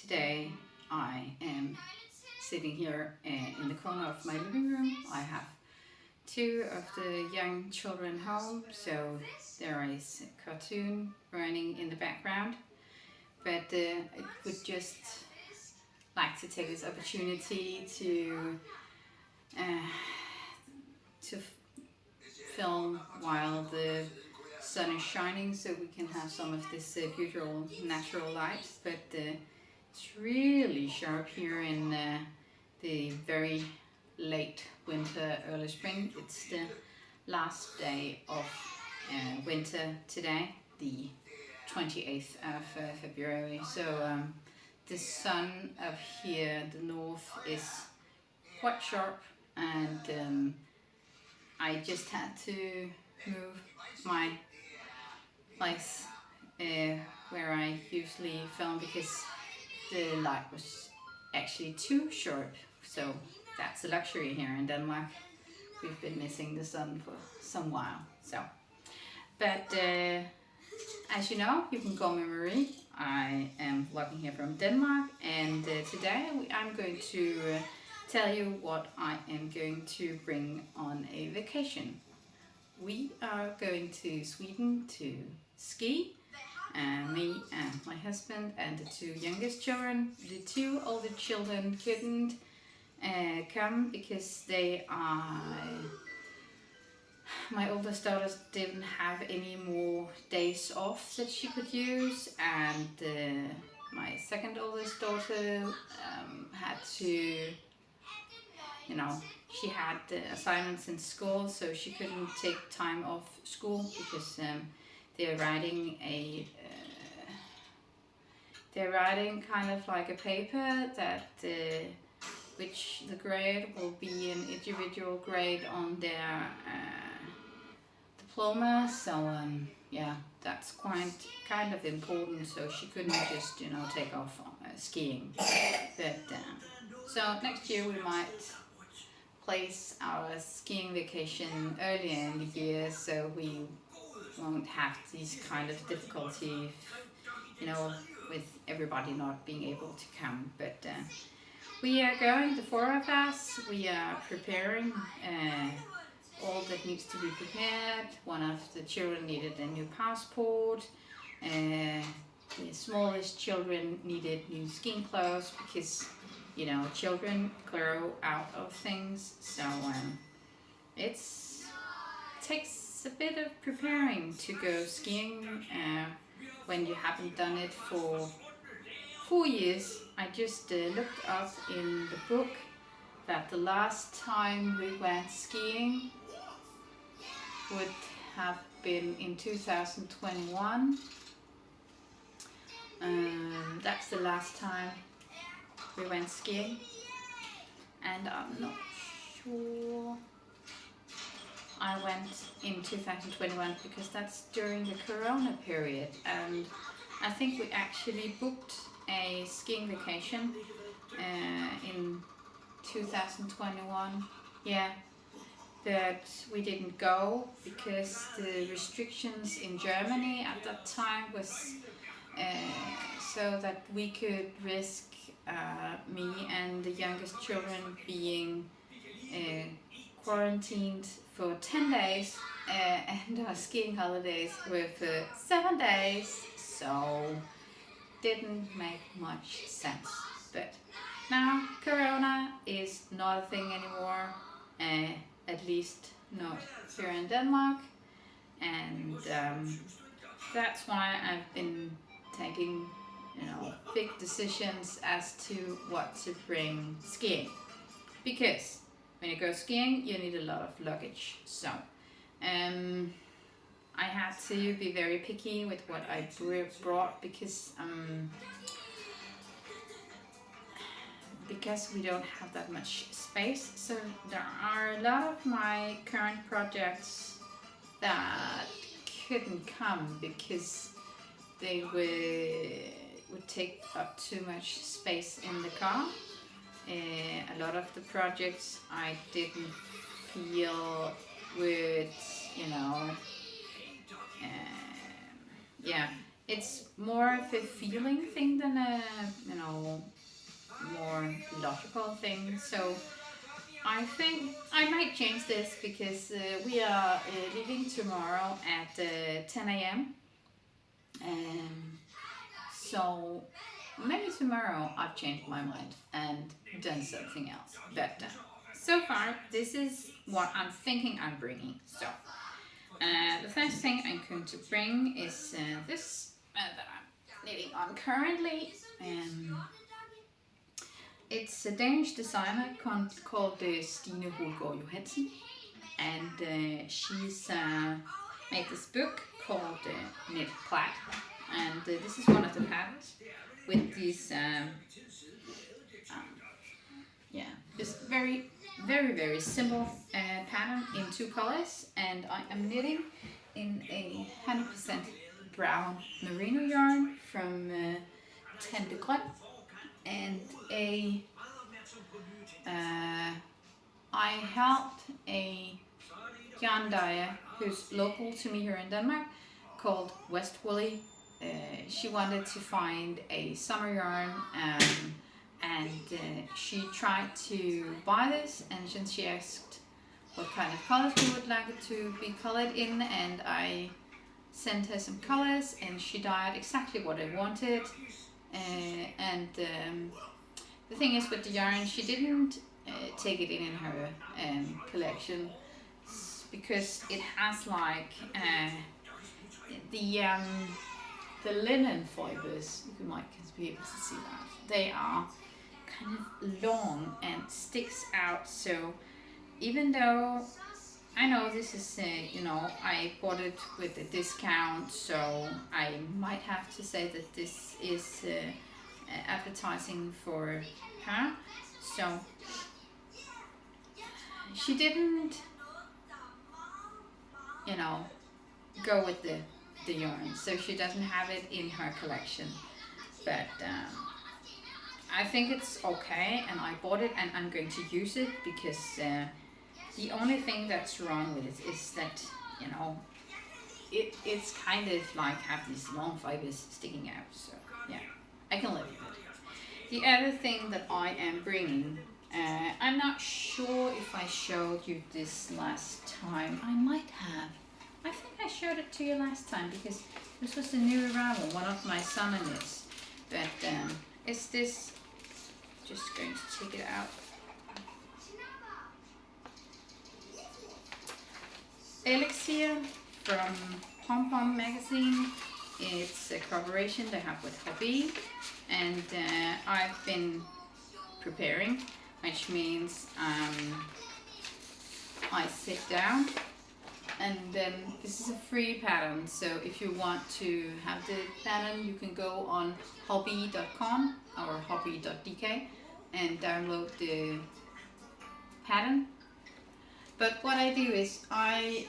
Today I am sitting here in the corner of my living room. I have two of the young children home, so there is a cartoon running in the background. But I would just like to take this opportunity to film while the sun is shining, so we can have some of this beautiful natural light. But it's really sharp here in the very late winter, early spring. It's the last day of winter today, the 28th of February. So the sun up here, the north, is quite sharp, and I just had to move my place where I usually film because the light was actually too short. So that's a luxury here in Denmark. We've been missing the sun for some while. So, but as you know, you can call me Marie. I am vlogging here from Denmark, and today I'm going to tell you what I am going to bring on a vacation. We are going to Sweden to ski. Me and my husband and the two youngest children. The two older children couldn't come because they are... My oldest daughter didn't have any more days off that she could use, and my second oldest daughter had to, she had assignments in school, so she couldn't take time off school because they're writing kind of like a paper that which the grade will be an individual grade on their diploma. So yeah, that's kind of important. So she couldn't just take off skiing. But so next year we might place our skiing vacation earlier in the year, so we won't have these kind of difficulty, with everybody not being able to come. But we are going, the four of us. We are preparing all that needs to be prepared. One of the children needed a new passport. The smallest children needed new skiing clothes because children grow out of things. So it takes a bit of preparing to go skiing when you haven't done it for 4 years. I just looked up in the book that the last time we went skiing would have been in 2021. That's the last time we went skiing, and I'm not sure I went in 2021 because that's during the Corona period, and I think we actually booked a skiing vacation in 2021. Yeah, but we didn't go because the restrictions in Germany at that time was so that we could risk me and the youngest children being quarantined for 10 days and our skiing holidays were for 7 days, so didn't make much sense. But now Corona is not a thing anymore, at least not here in Denmark, and that's why I've been taking big decisions as to what to bring skiing, because when you go skiing you need a lot of luggage. So I had to be very picky with what I brought because we don't have that much space. So there are a lot of my current projects that couldn't come because they would take up too much space in the car. A lot of the projects I didn't feel would, yeah, it's more of a feeling thing than a, thing. So I think I might change this because we are leaving tomorrow at 10 a.m. So maybe tomorrow I've changed my mind and done something else. But so far, this is what I'm thinking I'm bringing. So the first thing I'm going to bring is this that I'm knitting on currently. It's a Danish designer called Stine Holgaard Johansen, and she's made this book called Knit Plaid, and this is one of the patterns with these just very simple pattern in 2 colors, and I am knitting in a 100% brown merino yarn from Tente Grøn, and I helped a yarn dyer who's local to me here in Denmark called West Willy. She wanted to find a summer yarn, and she tried to buy this, and then she asked what kind of colors we would like it to be colored in, and I sent her some colors, and she dyed exactly what I wanted. The thing is with the yarn, she didn't take it in her collection because it has like the linen fibers. You might be able to see that they are kind of long and sticks out. So even though I know this is I bought it with a discount, so I might have to say that this is advertising for her. So she didn't go with the yarn, so she doesn't have it in her collection, but I think it's okay, and I bought it and I'm going to use it because the only thing that's wrong with it is that it's kind of like have these long fibers sticking out. So yeah, I can live with it. The other thing that I am bringing, I'm not sure if I showed you this last time. I might have. I think I showed it to you last time because this was the new arrival, one of my summer knits. But it's this, just going to take it out. Elixir from Pom Pom magazine. It's a collaboration they have with Hobby, and I've been preparing, which means I sit down, and then this is a free pattern, so if you want to have the pattern you can go on hobby.com or hobby.dk and download the pattern. But what I do is I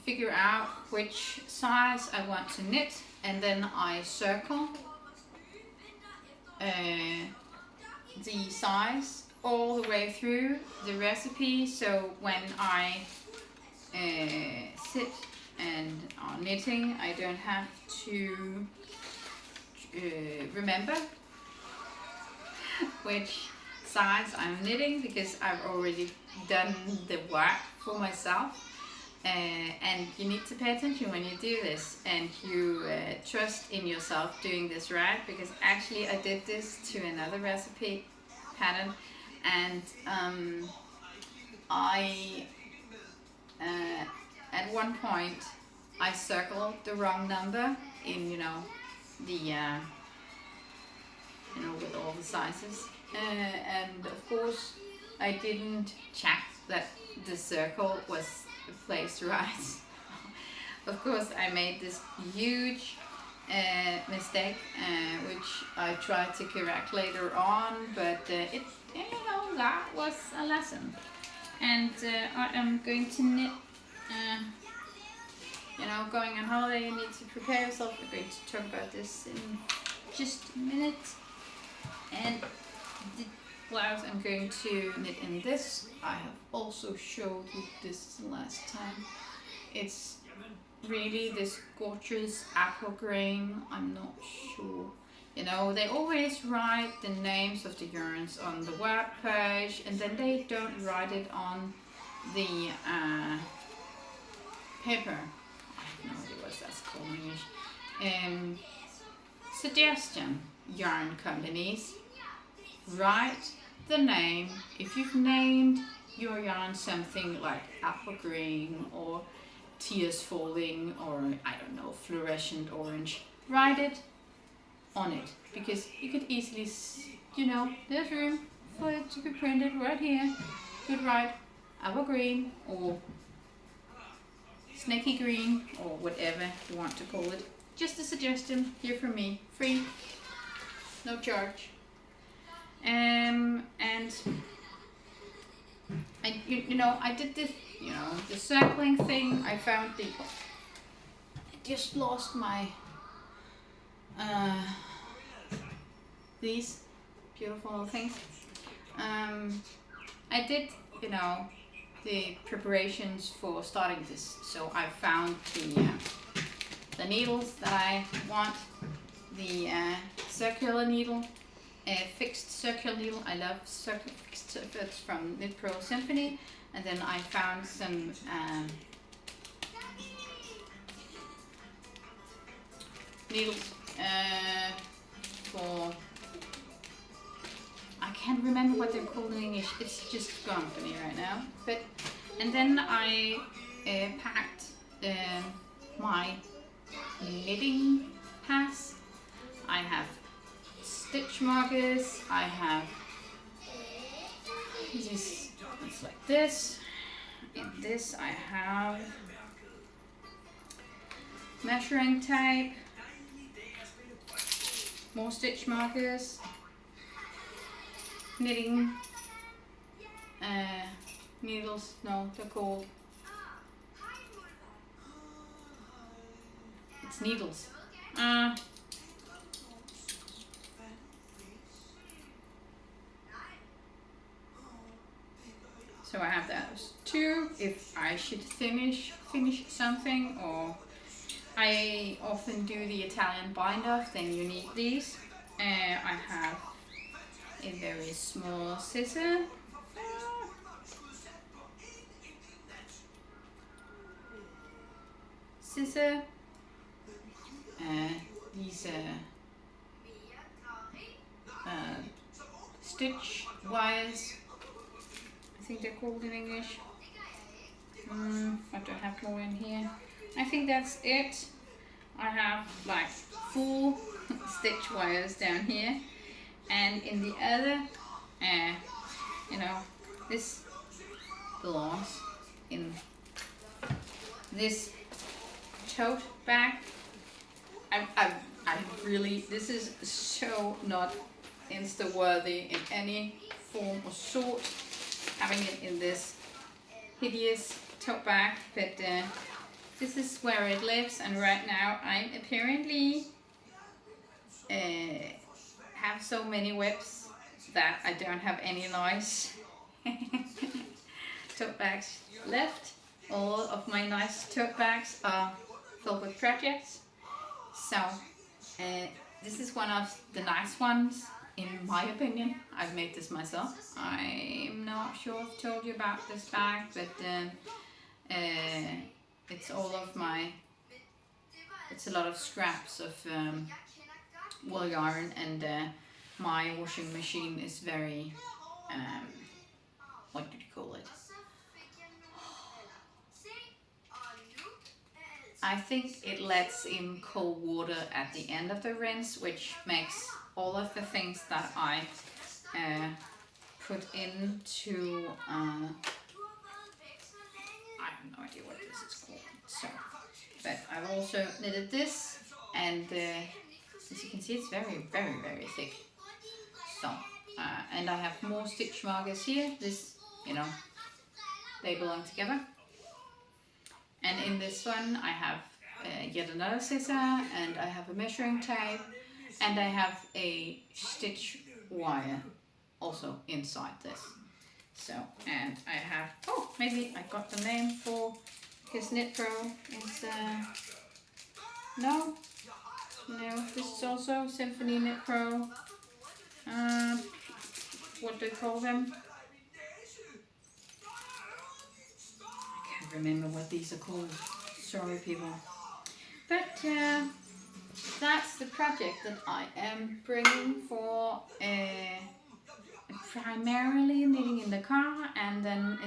figure out which size I want to knit, and then I circle the size all the way through the recipe, so when I sit and are knitting I don't have to remember which size I'm knitting, because I've already done the work for myself. And you need to pay attention when you do this, and you trust in yourself doing this right, because actually I did this to another recipe pattern, and I at one point I circled the wrong number in the with all the sizes, and of course I didn't check that the circle was placed right. Of course I made this huge mistake, which I tried to correct later on, but that was a lesson. And I am going to knit, going on holiday, you need to prepare yourself. We're going to talk about this in just a minute. And the blouse I'm going to knit in this, I have also showed you this last time. It's really this gorgeous aqua grain. I'm not sure You know, they always write the names of the yarns on the web page, and then they don't write it on the paper. I have no idea what that's called in English. Suggestion yarn companies, write the name. If you've named your yarn something like apple green or tears falling or I don't know, fluorescent orange, write it on it, because you could easily, you know, there's room for it to be printed right here. You could write apple green or snaky green or whatever you want to call it. Just a suggestion here from me, free, no charge. And you know, I did this, you know, the circling thing. I found I just lost my these beautiful little things. I did, you know, the preparations for starting this. So I found the needles that I want, the circular needle, a fixed circular needle. I love fixed circuits from Knit Pro Symphony. And then I found some needles for, I can't remember what they're called in English. It's just gone for me right now. But and then I packed my knitting pass. I have stitch markers. I have this. It's like this. In this I have measuring tape, more stitch markers, knitting needles. No, they're called. It's needles. So I have those two if I should finish something, or I often do the Italian bind off, then you need these. I have a very small scissor. These stitch wires, I think they're called in English. What do I have more in here? I think that's it. I have like full stitch wires down here, and in the other, you know, this belongs in this tote bag. I really, this is so not Insta worthy in any form or sort, having it in this hideous tote bag, but this is where it lives. And right now I'm apparently have so many webs that I don't have any nice tote bags left. All of my nice tote bags are filled with projects. So this is one of the nice ones, in my opinion. I've made this myself. I'm not sure I've told you about this bag, but it's all of my, it's a lot of scraps of wool yarn, and my washing machine is very, what did you call it? I think it lets in cold water at the end of the rinse, which makes all of the things that I put into, I have no idea what this is called. So, but I've also knitted this, and as you can see, it's very, very, very thick. So, and I have more stitch markers here. This, you know, they belong together. And in this one I have yet another scissor, and I have a measuring tape, and I have a stitch wire also inside this. So, and I have, oh, maybe I got the name for his Knit Pro. It's, no, No, this is also Symphony Knit Pro. What do they call them? I can't remember what these are called. Sorry, people. But that's the project that I am bringing for primarily knitting in the car, and then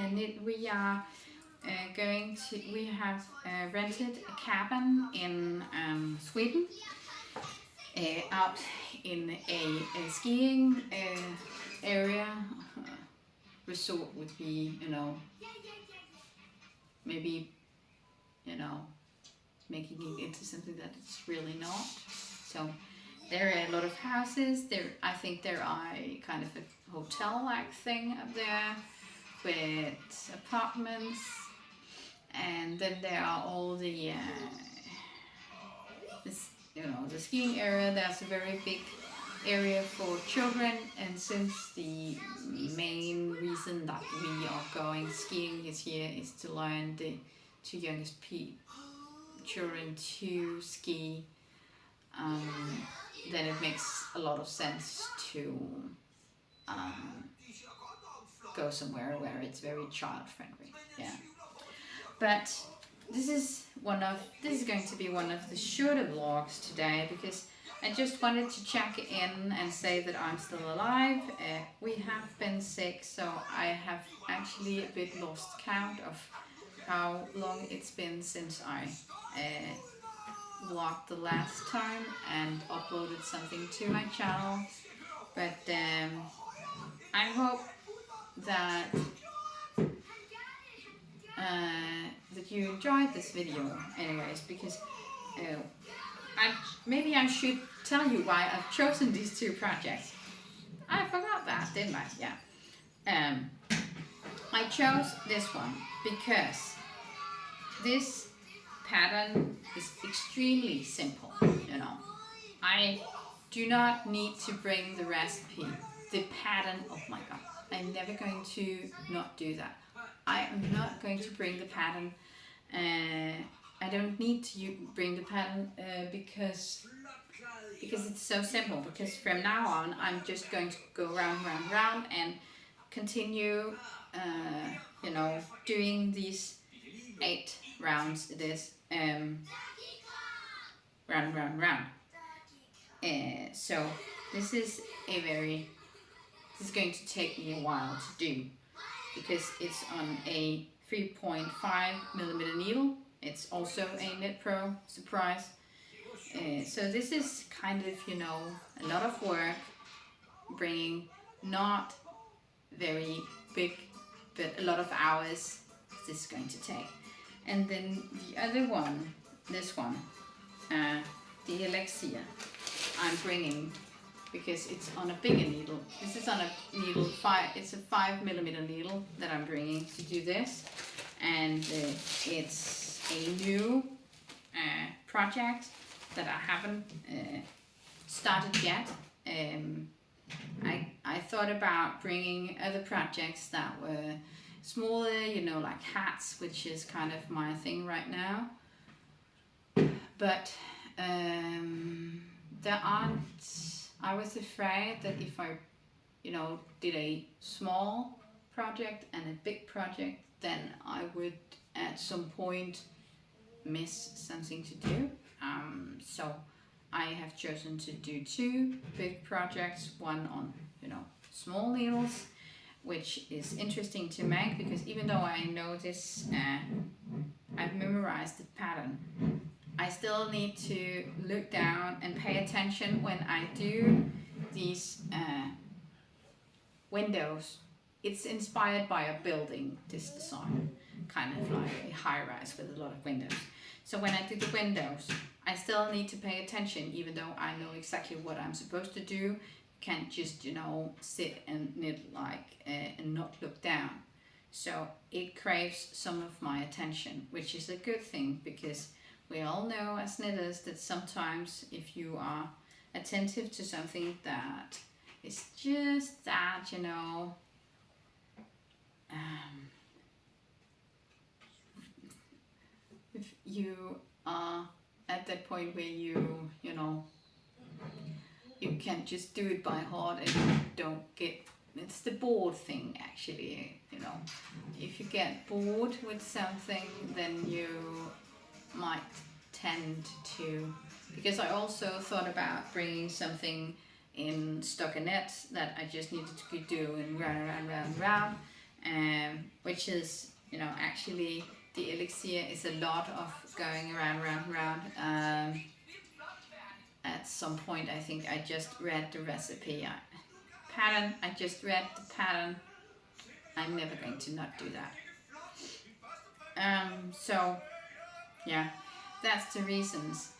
we are we have rented a cabin in Sweden, out in a skiing area. Resort would be, maybe, making it into something that it's really not. So there are a lot of houses there. I think there are kind of a hotel-like thing up there with apartments, and then there are all the the skiing area. There's a very big area for children, and since the main reason that we are going skiing this year is to learn the two youngest children to ski, then it makes a lot of sense to go somewhere where it's very child friendly. Yeah, but this is going to be one of the shorter vlogs today, because I just wanted to check in and say that I'm still alive. We have been sick, so I have actually a bit lost count of how long it's been since I vlogged the last time and uploaded something to my channel. But I hope that that you enjoyed this video anyways, because maybe I should tell you why I've chosen these two projects. I forgot that, didn't I? Yeah. I chose this one because this pattern is extremely simple, I do not need to bring the recipe, the pattern. Oh my god, I'm never going to not do that. I am not going to bring the pattern. I don't need to bring the pattern because it's so simple. Because from now on, I'm just going to go round and continue, doing these 8 rounds. It is round. So this is going to take me a while to do, because it's on a 3.5mm needle. It's also a Knit Pro, surprise. So this is kind of, a lot of work, bringing not very big, but a lot of hours this is going to take. And then the other one, this one, the Alexia, I'm bringing because it's on a bigger needle. This is on a needle it's a 5mm needle that I'm bringing to do this, and it's a new project that I haven't started yet. I thought about bringing other projects that were smaller, like hats, which is kind of my thing right now. But there aren't. I was afraid that if I, did a small project and a big project, then I would at some point miss something to do. So I have chosen to do 2 big projects, one on, small needles, which is interesting to make, because even though I know this, I've memorized the pattern, I still need to look down and pay attention when I do these windows. It's inspired by a building, this design, kind of like a high-rise with a lot of windows. So when I do the windows, I still need to pay attention, even though I know exactly what I'm supposed to do. Can't just, sit and knit and not look down. So it craves some of my attention, which is a good thing, because we all know as knitters that sometimes if you are attentive to something that is just that, if you are at that point where you you can't just do it by heart and you don't get. It's the bored thing actually, you know. If you get bored with something, then you might tend to, because I also thought about bringing something in stockinette that I just needed to keep doing round, which is, you know, actually the elixir is a lot of going round. At some point I think I just read the recipe pattern, I just read the pattern. I'm never going to not do that. So yeah, that's the reasons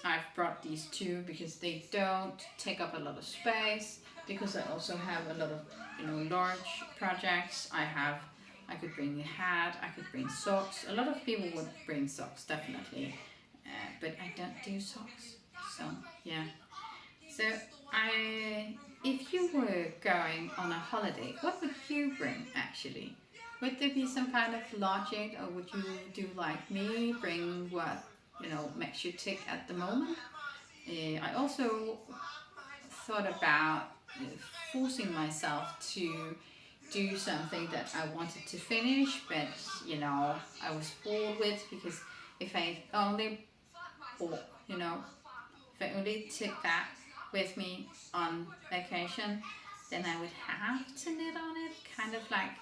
I've brought these two, because they don't take up a lot of space, because I also have a lot of, you know, large projects. I could bring a hat, I could bring socks. A lot of people would bring socks, definitely, but I don't do socks. So yeah. So if you were going on a holiday, what would you bring actually? Would there be some kind of logic, or would you do like me, bring what, you know, makes you tick at the moment? I also thought about forcing myself to do something that I wanted to finish, but, you know, I was bored with, because if I only, or, you know, if I only took that with me on vacation, then I would have to knit on it, kind of like,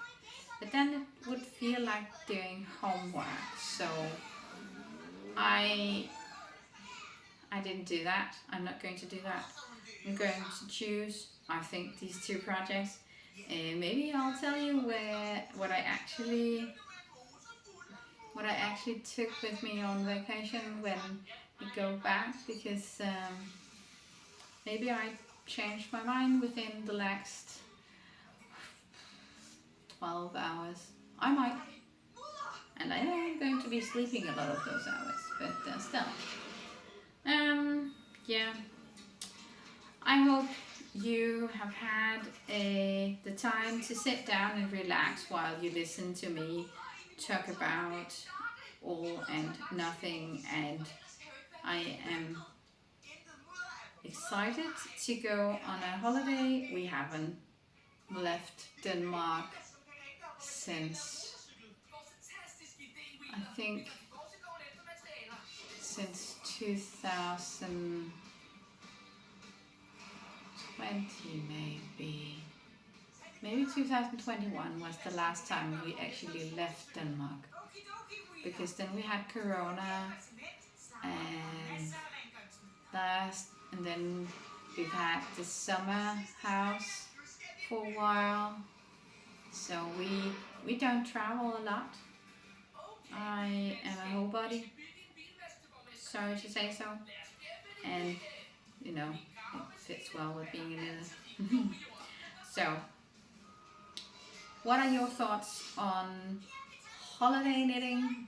but then it would feel like doing homework. So I didn't do that. I'm not going to do that. I'm going to choose, I think, these two projects. And maybe I'll tell you what I actually took with me on vacation when we go back, because maybe I changed my mind within the next 12 hours. I might. And I am going to be sleeping a lot of those hours, but still. Yeah. I hope you have had the time to sit down and relax while you listen to me talk about all and nothing, and I am excited to go on a holiday. We haven't left Denmark since, I think, since 2020 maybe 2021 was the last time we actually left Denmark, because then we had Corona, and then we've had the summer house for a while, so we don't travel a lot. I am a homebody, sorry to say so, and, you know, it fits well with being a knitter. So, what are your thoughts on holiday knitting?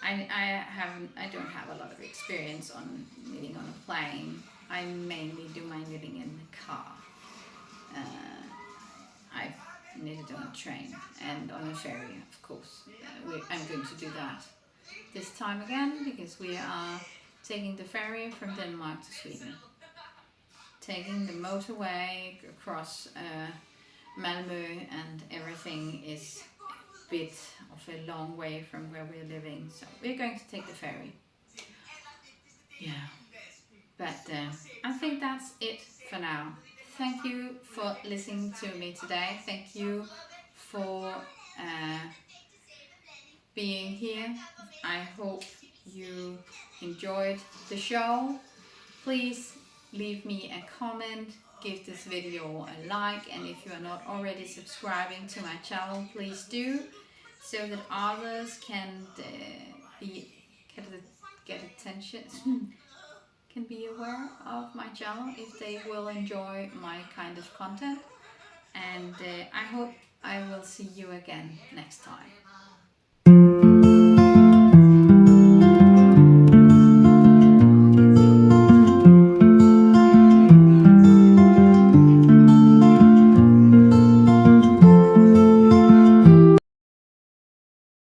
I don't have a lot of experience on knitting on a plane. I mainly do my knitting in the car. I've knitted on a train and on a ferry, of course. I'm going to do that this time again, because we are taking the ferry from Denmark to Sweden. Taking the motorway across Malmö, and everything is a bit of a long way from where we're living, so we're going to take the ferry. Yeah, but I think that's it for now. Thank you for listening to me today. Thank you for being here. I hope you enjoyed the show. Please leave me a comment, give this video a like, and if you are not already subscribing to my channel, please do, so that others can get attention, can be aware of my channel if they will enjoy my kind of content. And I hope I will see you again next time.